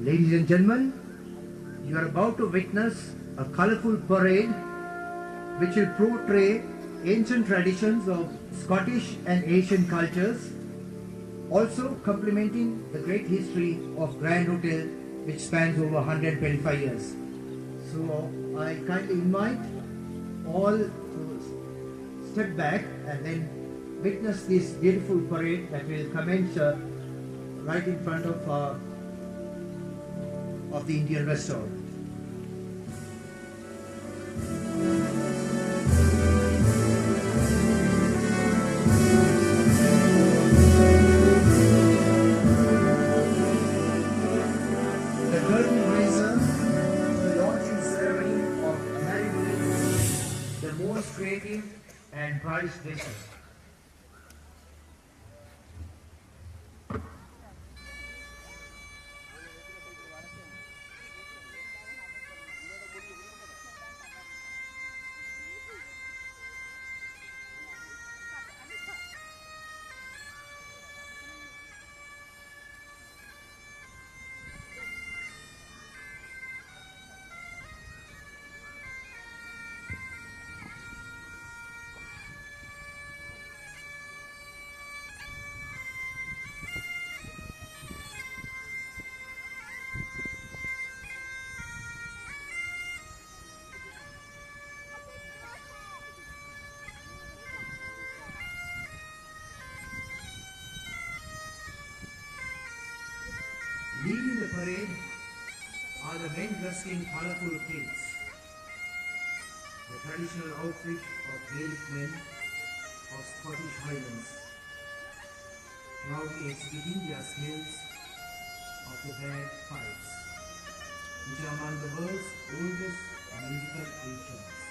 Ladies and gentlemen, you are about to witness a colorful parade which will portray ancient traditions of Scottish and Asian cultures, also complementing the great history of Grand Hotel which spans over 125 years. So I kindly invite all to step back and then witness this beautiful parade that will commence right in front of the Indian restaurant. The curtain raiser, the launching ceremony of Majestic, the most creative and prized vessel. Leading the parade are the men dressed in colorful kilts, the traditional outfit of Gaelic men of Scottish Highlands, proudly exhibiting their skills of the bagpipes, which are among the world's oldest musical instruments.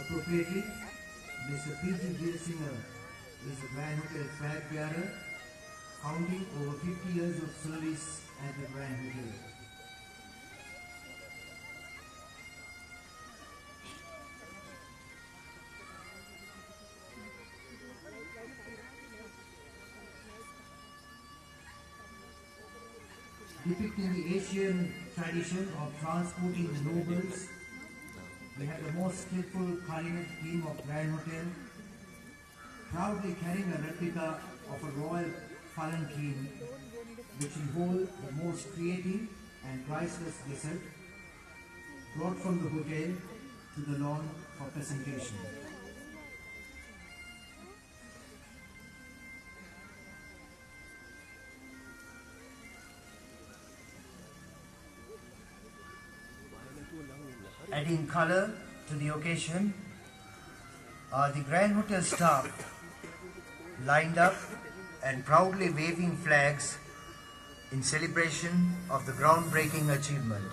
Appropriately, Mr. P.G. Gilsinger is the Grand Hotel flag bearer, founding over 50 years of service at the Grand Hotel. Depicting the Asian tradition of transporting the nobles, we have the most skillful culinary team of Grand Hotel, proudly carrying a replica of a royal palanquin which will hold the most creative and priceless dessert brought from the hotel to the lawn for presentation. Adding color to the occasion are the Grand Hotel staff lined up and proudly waving flags in celebration of the groundbreaking achievement.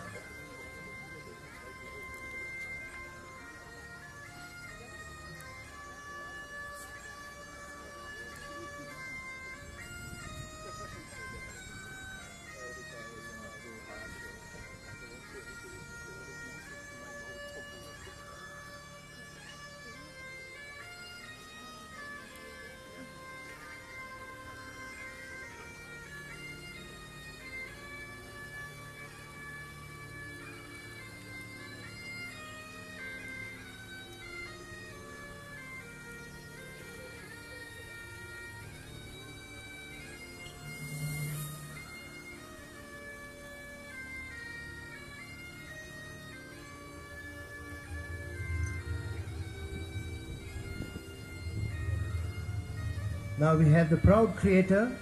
Now we have the proud creator,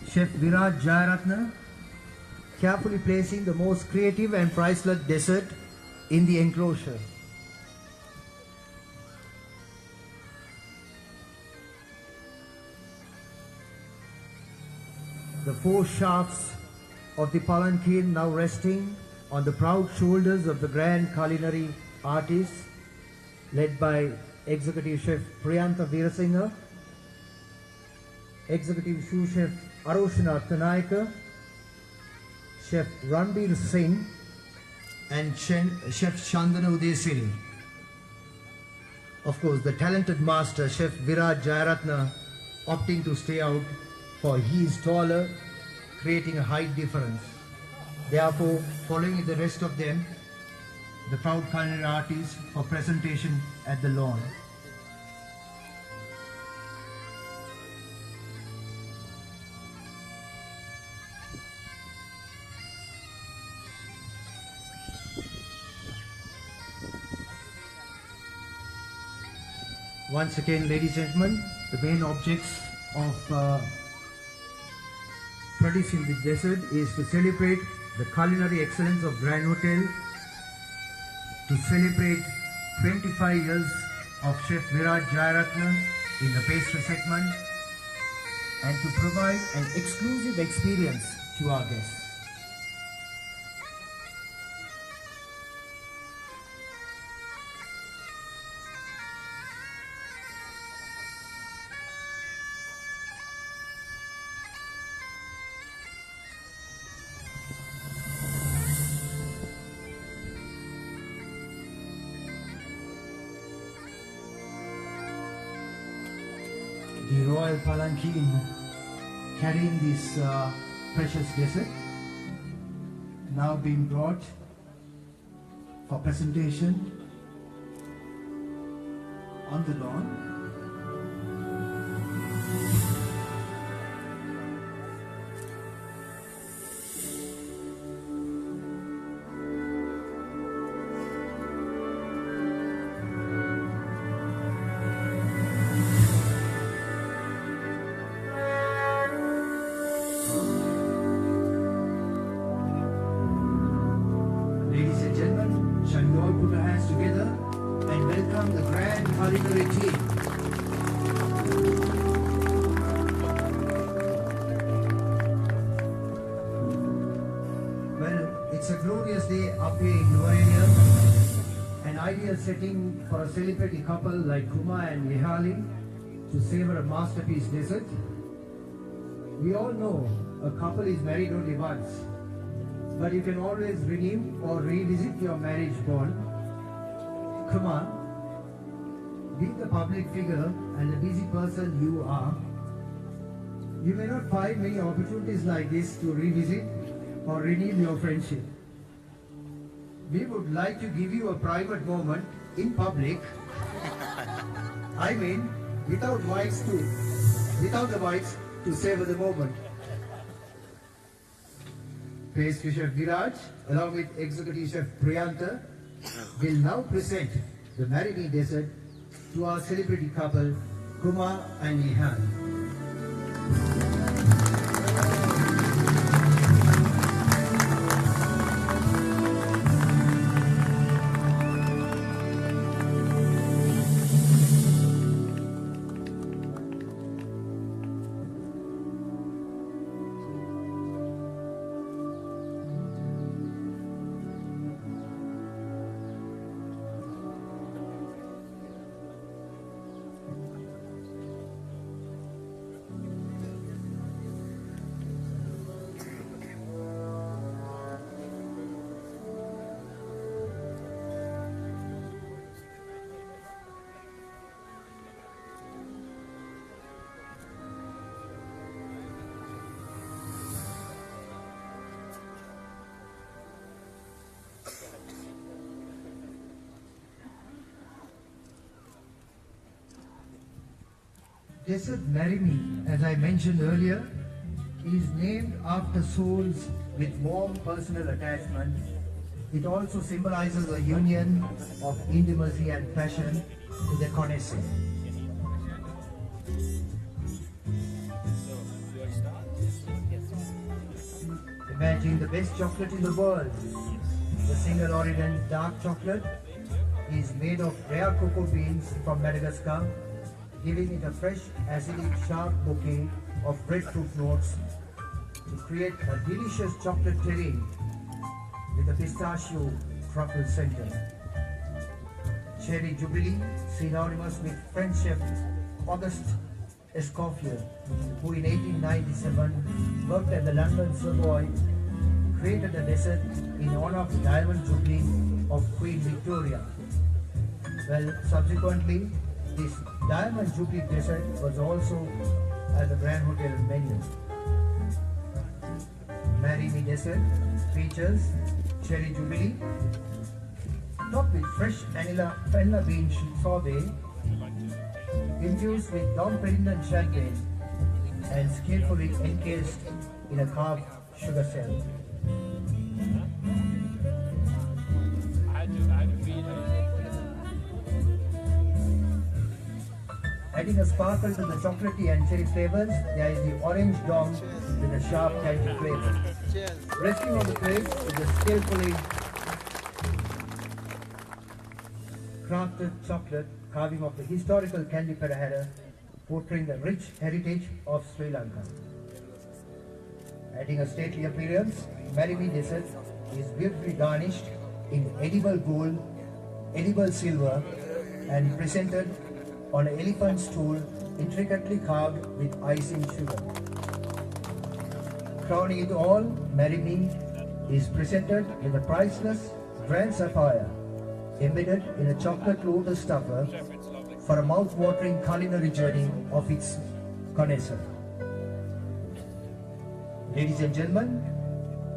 Chef Viraj Jayaratna, carefully placing the most creative and priceless dessert in the enclosure. The four shafts of the palanquin now resting on the proud shoulders of the grand culinary artists led by Executive Chef Priyantha Veerasinghe, Executive Sous Chef Aroshana Tanayaka, Chef Ranbir Singh and Chef Chandana Udesiri. Of course, the talented master Chef Viraj Jayaratna opting to stay out for he is taller, creating a height difference. Therefore, following the rest of them, the proud culinary artists for presentation at the lawn. Once again, ladies and gentlemen, the main objects of producing the dessert is to celebrate the culinary excellence of Grand Hotel, to celebrate 25 years of Chef Virat Jayaratna in the pastry segment, and to provide an exclusive experience to our guests. The royal palanquin carrying this precious dessert now being brought for presentation on the lawn. Ladies and gentlemen, shall we all put our hands together and welcome the grand culinary team. Well, it's a glorious day up here in your area, an ideal setting for a celebrity couple like Kuma and Nihali to savor a masterpiece dessert. We all know a couple is married only once, but you can always renew or revisit your marriage bond. Kumar, being the public figure and the busy person you are, you may not find many opportunities like this to revisit or renew your friendship. We would like to give you a private moment in public. I mean, without the mics to savor the moment. Pastry Chef Viraj, along with Executive Chef Priyanta, will now present the marinade dessert to our celebrity couple, Kumar and Nihal. Dessert Marini, as I mentioned earlier, is named after souls with warm personal attachment. It also symbolizes a union of intimacy and passion to the connoisseur. Imagine the best chocolate in the world. The single origin dark chocolate is made of rare cocoa beans from Madagascar, giving it a fresh, acidic, sharp bouquet of breadfruit notes to create a delicious chocolate terrine with a pistachio truffle center. Cherry Jubilee, synonymous with French chef Auguste Escoffier, who in 1897 worked at the London Savoy, created a dessert in honor of the Diamond Jubilee of Queen Victoria. Well, subsequently, this Diamond Jubilee dessert was also as the Grand Hotel menu. Marry Me dessert features cherry jubilee, topped with fresh vanilla bean sorbet, infused with Dom Perignon champagne, and skillfully encased in a carved sugar cell. Adding a sparkle to the chocolatey and cherry flavors, there is the orange dom with a sharp tangy flavor. Resting on the plate is a skillfully crafted chocolate carving of the historical Candy Perahera, portraying the rich heritage of Sri Lanka. Adding a stately appearance, Marry Me dessert is beautifully garnished in edible gold, edible silver, and presented on an elephant stool intricately carved with icing sugar. Crowning it all, Marry Me is presented with a priceless grand sapphire embedded in a chocolate lotus stuffer for a mouth-watering culinary journey of its connoisseur. Ladies and gentlemen,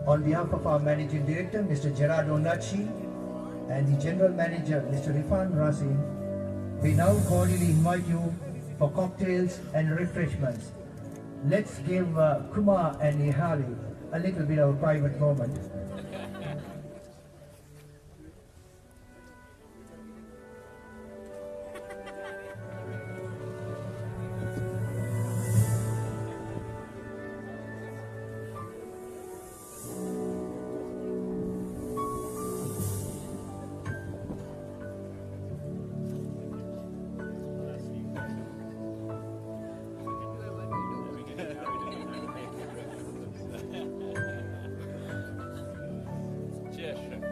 on behalf of our Managing Director, Mr. Gerardo Nachi, and the General Manager, Mr. Irfan Razin, we now cordially invite you for cocktails and refreshments. Let's give Kumar and Nihali a little bit of a private moment.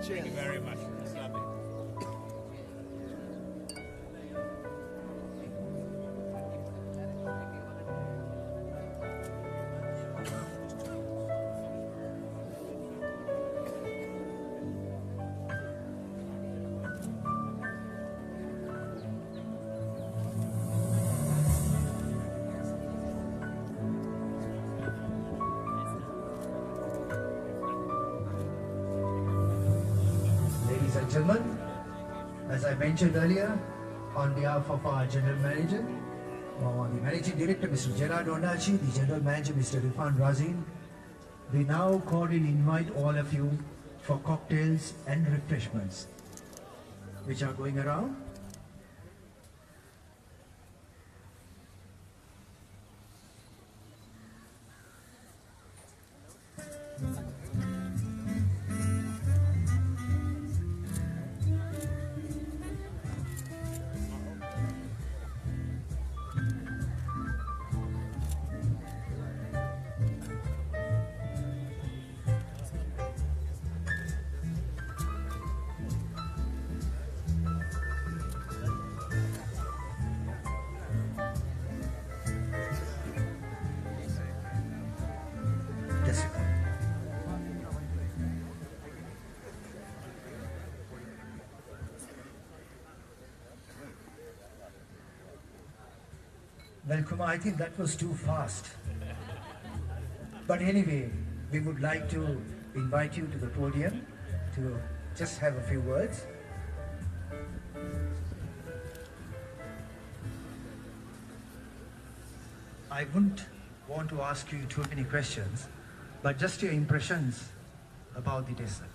Thank you very much. It's lovely. Gentlemen, as I mentioned earlier, on behalf of our General Manager, the Managing Director, Mr. Gerardo Nachi, the General Manager, Mr. Irfan Razin, we now cordially invite all of you for cocktails and refreshments, which are going around. Well, Kumar, I think that was too fast. But anyway, we would like to invite you to the podium to just have a few words. I wouldn't want to ask you too many questions, but just your impressions about the dessert.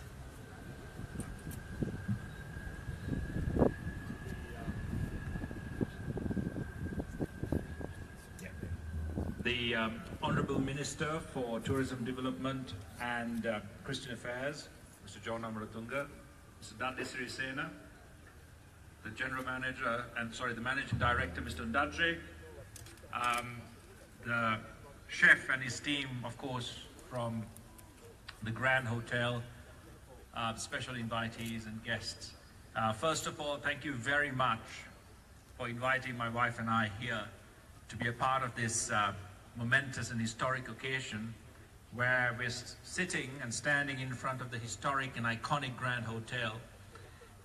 The Honourable Minister for Tourism Development and Christian Affairs, Mr. John Amaratunga, Mr. Dande Sirisena, the General Manager, the Managing Director, Mr. Ndadje, the chef and his team, of course, from the Grand Hotel, special invitees and guests. First of all, thank you very much for inviting my wife and I here to be a part of this momentous and historic occasion where we're sitting and standing in front of the historic and iconic Grand Hotel,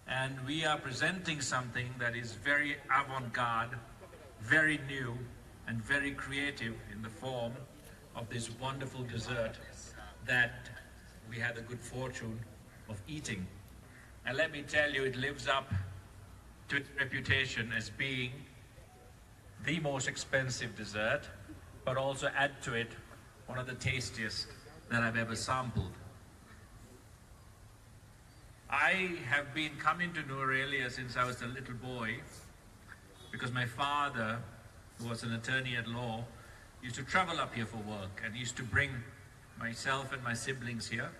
and we are presenting something that is very avant-garde, very new, and very creative in the form of this wonderful dessert that we had the good fortune of eating. And let me tell you, it lives up to its reputation as being the most expensive dessert, but also add to it one of the tastiest that I've ever sampled. I have been coming to Norelia since I was a little boy because my father, who was an attorney at law, used to travel up here for work and used to bring myself and my siblings here.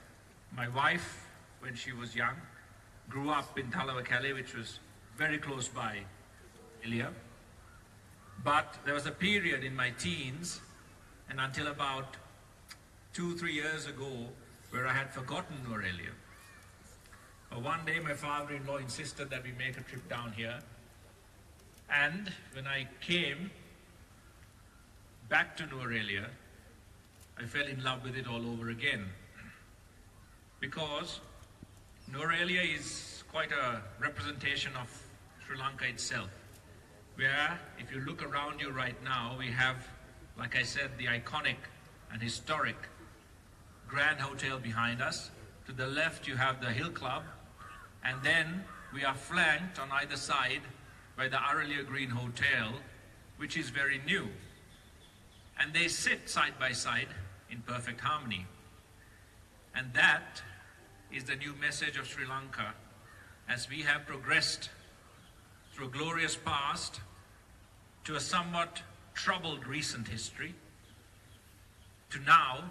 My wife, when she was young, grew up in Talawakele, which was very close by Ilya. But there was a period in my teens and until about 2-3 years ago where I had forgotten Norelia. But one day my father-in-law insisted that we make a trip down here. And when I came back to Norelia, I fell in love with it all over again. Because Norelia is quite a representation of Sri Lanka itself. Where, if you look around you right now, we have, like I said, the iconic and historic Grand Hotel behind us. To the left you have the Hill Club, and then we are flanked on either side by the Aralia Green Hotel, which is very new. And they sit side by side in perfect harmony. And that is the new message of Sri Lanka as we have progressed through a glorious past to a somewhat troubled recent history, to now,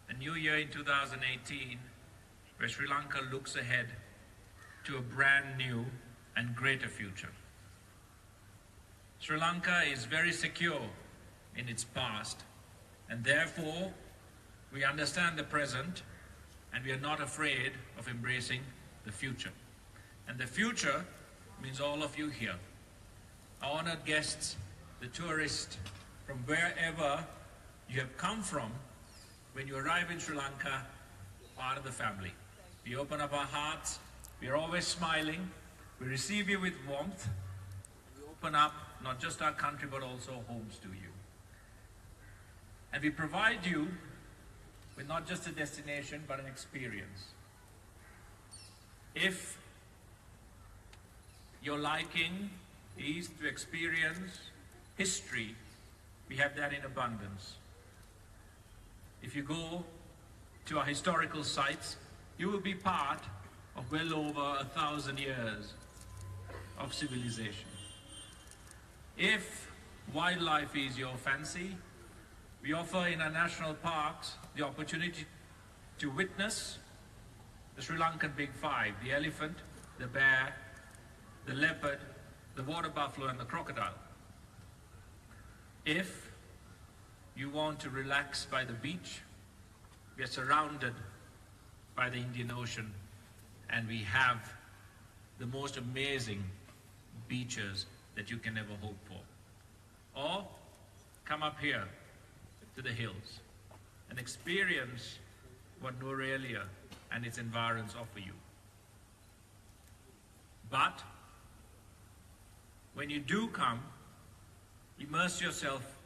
a new year in 2018, where Sri Lanka looks ahead to a brand new and greater future. Sri Lanka is very secure in its past, and therefore we understand the present and we are not afraid of embracing the future. And the future means all of you here, our honored guests, the tourists from wherever you have come from. When you arrive in Sri Lanka, part of the family. We open up our hearts, we are always smiling, we receive you with warmth, we open up not just our country but also homes to you. And we provide you with not just a destination but an experience. If your liking is to experience history, we have that in abundance. If you go to our historical sites, you will be part of well over 1,000 years of civilization. If wildlife is your fancy, we offer in our national parks the opportunity to witness the Sri Lankan Big Five: the elephant, the bear, the leopard, the water buffalo, and the crocodile. If you want to relax by the beach, we are surrounded by the Indian Ocean, and we have the most amazing beaches that you can ever hope for. Or come up here to the hills and experience what Norelia and its environs offer you. But when you do come, immerse yourself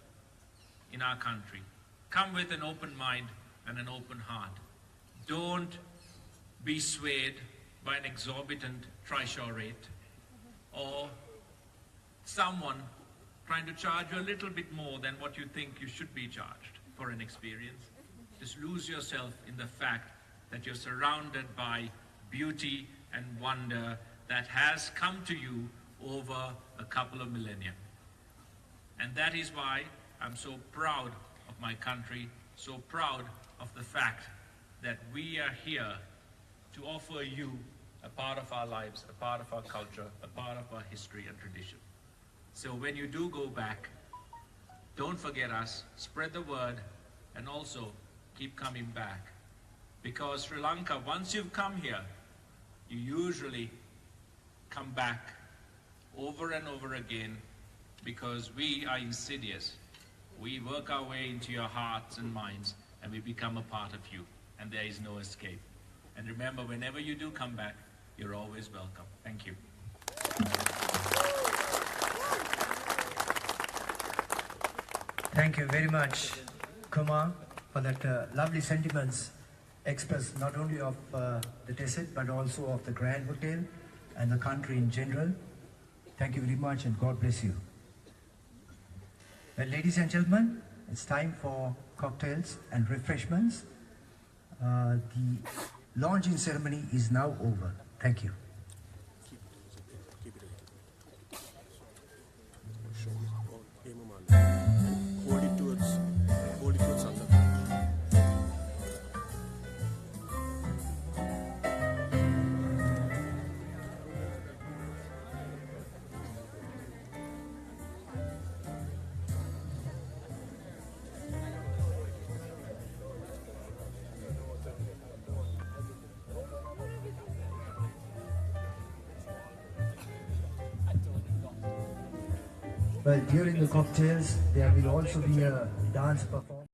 in our country. Come with an open mind and an open heart. Don't be swayed by an exorbitant trishaw rate or someone trying to charge you a little bit more than what you think you should be charged for an experience. Just lose yourself in the fact that you're surrounded by beauty and wonder that has come to you over a couple of millennia. And that is why I'm so proud of my country, so proud of the fact that we are here to offer you a part of our lives, a part of our culture, a part of our history and tradition. So when you do go back, don't forget us, spread the word, and also keep coming back. Because Sri Lanka, once you've come here, you usually come back over and over again, because we are insidious. We work our way into your hearts and minds, and we become a part of you, and there is no escape. And remember, whenever you do come back, you're always welcome. Thank you. Thank you very much, Kumar, for that lovely sentiments expressed not only of the desert but also of the Grand Hotel and the country in general. Thank you very much and God bless you. Well, ladies and gentlemen, it's time for cocktails and refreshments. The launching ceremony is now over. Thank you. Hold it towards Santa. Well, during the cocktails, there will also be a dance performance.